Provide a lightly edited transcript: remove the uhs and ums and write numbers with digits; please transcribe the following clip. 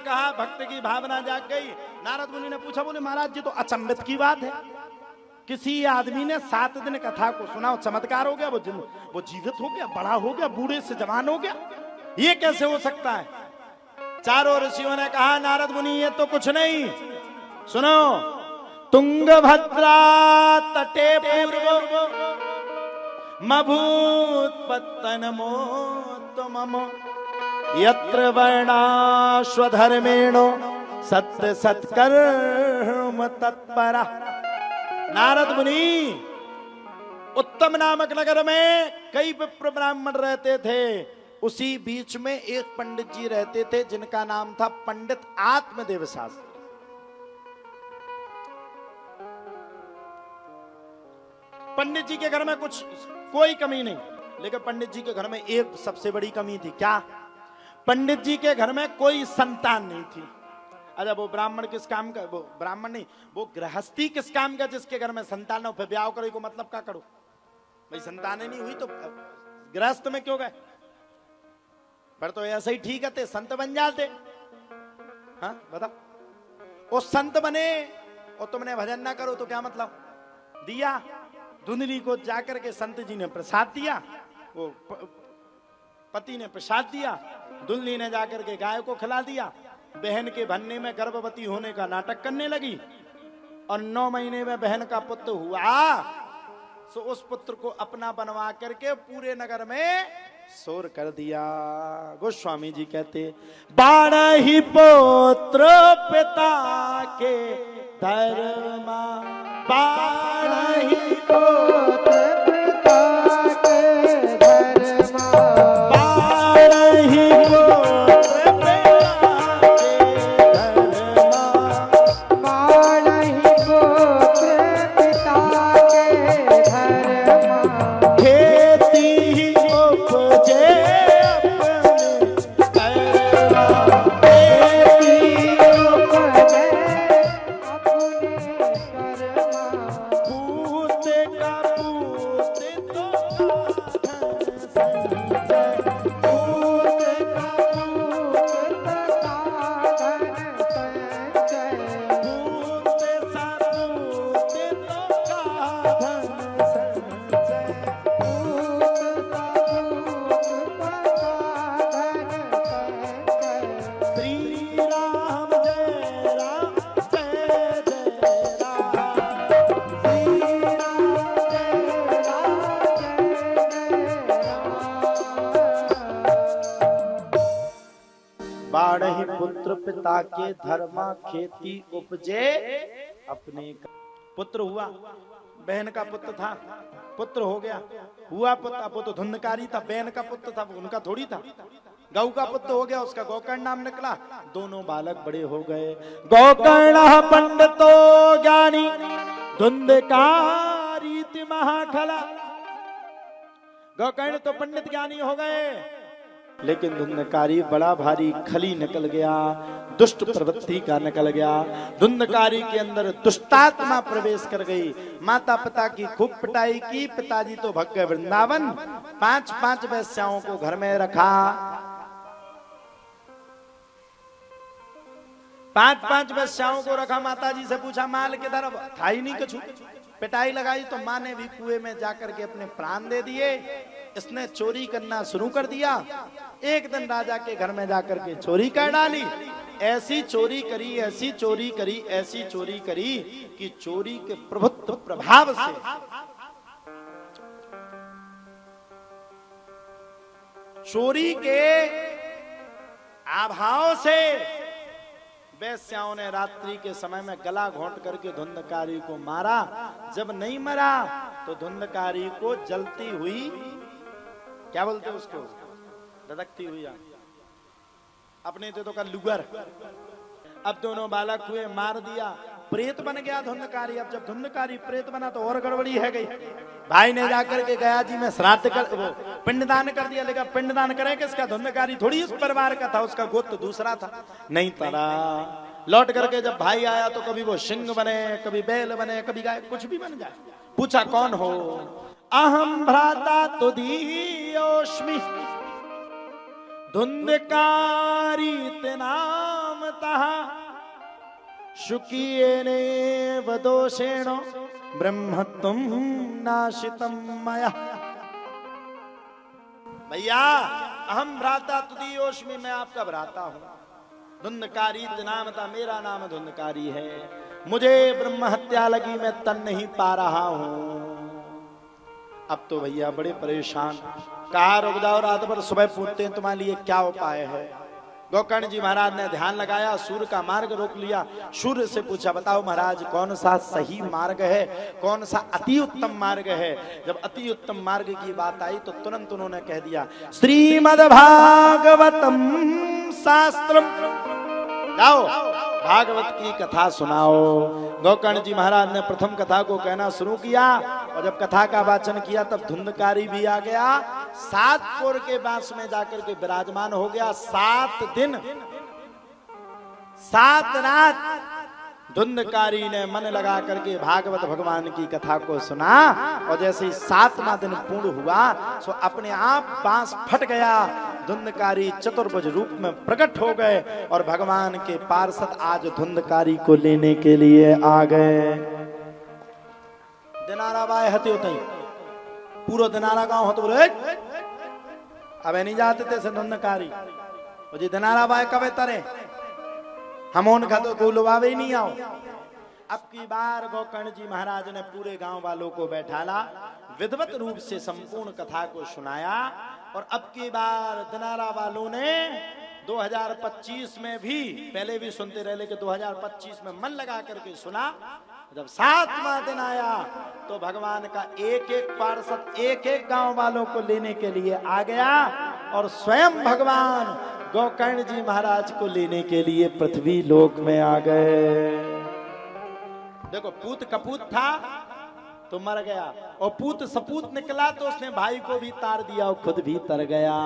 कहा, भक्त की भावना जाग गई। नारद मुनि ने पूछा, बोले महाराज जी तो अचंभित की बात है, किसी आदमी ने 7 दिन कथा को सुना, चमत्कार हो गया, वो जीवित हो गया, बड़ा हो गया, बूढ़े से जवान हो गया, ये कैसे हो सकता है? चारों ऋषियों ने कहा, नारद मुनि ये तो कुछ नहीं, सुनो, तुंगभद्रा तटे पूर्व मभूत्पत्तनमोत्तमम् यत्र वर्णाश्वधर्मेणो सत्य सत्कर्म तत्परा। नारद मुनि, उत्तम नामक नगर में कई विप्र ब्राह्मण रहते थे, उसी बीच में एक पंडित जी रहते थे जिनका नाम था पंडित आत्मदेव शास्त्री। पंडित जी के घर में कुछ कोई कमी नहीं, लेकिन पंडित जी के घर में एक सबसे बड़ी कमी थी। क्या? पंडित जी के घर में कोई संतान नहीं थी। अरे वो ब्राह्मण किस काम का, वो ब्राह्मण नहीं, वो गृहस्थी किस काम का जिसके घर में संतान हो? फिर ब्याह करो को मतलब क्या करो भाई? संतान नहीं हुई तो गृहस्थ में क्यों गए? पर तो ऐसा ही ठीक है, संत बन जाते। हाँ बताओ, वो संत बने और तुमने भजन ना करो तो क्या मतलब? दिया धुंधली को जाकर के संत जी ने प्रसाद दिया, वो पति ने प्रसाद दिया, दुल्हनी ने जाकर के गाय को खिला दिया, बहन के भन्ने में गर्भवती होने का नाटक करने लगी और 9 महीने में बहन का पुत्र हुआ। सो उस पुत्र को अपना बनवा करके पूरे नगर में शोर कर दिया। गोस्वामी जी कहते, 12 ही पुत्र पिता के धर्मा, 12 ही पुत्र पिता के धर्मा, 12 ही पुत्र पिता के धर्मा, 12 ही पुत्र पिता के धर्मा, खेती ही उपजे अपने कर्मा, खेती उपजे अपने कर्मा, पूत का पूत तो धन संचय, पूत का पूत तथा धन संचय, पूत सा पूत तो का धन संचय। पूत का पूत तथा धन संचय। श्री राम जय राम जय जय राम, श्री राम जय राम जय जय राम। 12 ही पुत्र पिता के धर्मा, खेती उपजे अपने पुत्र हुआ, बहन का पुत्र था, पुत्र हो गया, हुआ पुत्र, अब वो तो धुंधकारी था, बहन का पुत्र था, उनका थोड़ी था। गौ का पुत्र हो गया, उसका गोकर्ण नाम निकला, दोनों बालक बड़े हो गए। गोकर्ण पंडितो ज्ञानी धुंधकारी महाखला। गोकर्ण तो पंडित ज्ञानी हो गए, लेकिन धुंधकारी बड़ा भारी खली निकल गया, दुष्ट प्रवृत्ति का निकल गया। धुंधकारी के अंदर दुष्टात्मा प्रवेश कर गई। माता पिता की खूब पिटाई की, पिताजी तो भग गए वृंदावन। 5-5 वेश्याओं को घर में रखा, 5-5 वेश्याओं को रखा। माता जी से पूछा माल किधर? था ही नहीं कुछ। पिटाई लगाई तो माँ ने भी कुएं में जाकर के अपने प्राण दे दिए। इसने चोरी करना शुरू कर दिया। एक दिन राजा के घर में जाकर के चोरी कर डाली। ऐसी चोरी करी, ऐसी चोरी करी, ऐसी चोरी करी कि चोरी के प्रभुत्व प्रभाव से चोरी के अभाव से वेश्याओं ने रात्रि के समय में गला घोंट करके धुंधकारी को मारा। जब नहीं मरा तो धुंधकारी को जलती हुई, क्या बोलते उसको, धधकती हुई अपने तो का लुगर। अब दोनों बालक हुए, मार दिया, प्रेत बन गया धुंधकारी। अब जब धुंधकारी प्रेत बना तो और गड़बड़ी है गई। भाई ने जाकर के गया जी में श्राद्ध कर, वो पिंडदान कर दिया। लेकिन पिंडदान करे किसका? धुंधकारी थोड़ी उस परिवार का था, उसका गोत्र दूसरा था। नहीं पड़ा। लौट करके जब भाई आया तो कभी वो सिंह बने, कभी बैल बने, कभी गाय, कुछ भी बन जाए। पूछा कौन हो? अहम भ्राता तुदीयोस्मि धुंधकारी नाम तहा शुकीयेने वदोषेण ब्रह्मत्वं नाशितम मया। भैया अहम भ्राता तुदीयोष्मि, मैं आपका भ्राता हूं। धुंधकारी नाम था, मेरा नाम धुंधकारी है। मुझे ब्रह्म हत्या लगी, मैं तन नहीं पा रहा हूं। अब तो भैया बड़े परेशान, कहा रुक जाओ, रात भर सुबह पूछते हैं तुम्हारे लिए क्या उपाय है। गोकर्ण जी महाराज ने ध्यान लगाया, सूर्य का मार्ग रोक लिया, सूर्य से पूछा बताओ महाराज कौन सा सही मार्ग है, कौन सा अति उत्तम मार्ग है। जब अति उत्तम मार्ग की बात आई तो तुरंत उन्होंने कह दिया श्रीमद् भागवतम शास्त्रम, जाओ भागवत की कथा सुनाओ। गोकर्ण जी महाराज ने प्रथम कथा को कहना शुरू किया और जब कथा का वाचन किया तब धुंधकारी भी आ गया, 7 कोर के बांस में जाकर के विराजमान हो गया। 7 दिन 7 रात धुंधकारी ने मन लगा करके भागवत भगवान की कथा को सुना और जैसे ही 7वां दिन पूर्ण हुआ सो अपने आप बांस फट गया। धुंधकारी चतुर्भुज रूप में प्रकट हो गए और भगवान के पार्षद आज धुंधकारी को लेने के लिए आ गए। दिनारा बाय हते होते पूरा दिनारा गांव होते बोले अब नहीं जाते थे से धुंधकारी मुझे दिनारा बाय कवे तरे हम उनका तो गुलवावे ही नहीं आओ। अब की बार गोकर्ण जी महाराज ने पूरे गांव वालों को बैठाला, विधिवत रूप से संपूर्ण कथा को सुनाया और अब की बार दिनारा वालों ने 2025 में भी, पहले भी सुनते रहे लेकिन 2025 में मन लगा करके सुना। जब 7वां दिन आया तो भगवान का एक एक पार्षद एक एक गांव वालों को लेने के लिए आ गया और स्वयं भगवान गोकर्ण जी महाराज को लेने के लिए पृथ्वी लोक में आ गए। देखो पूत कपूत था तो मर गया और पूत सपूत निकला तो उसने भाई को भी तार दिया और खुद भी तर गया।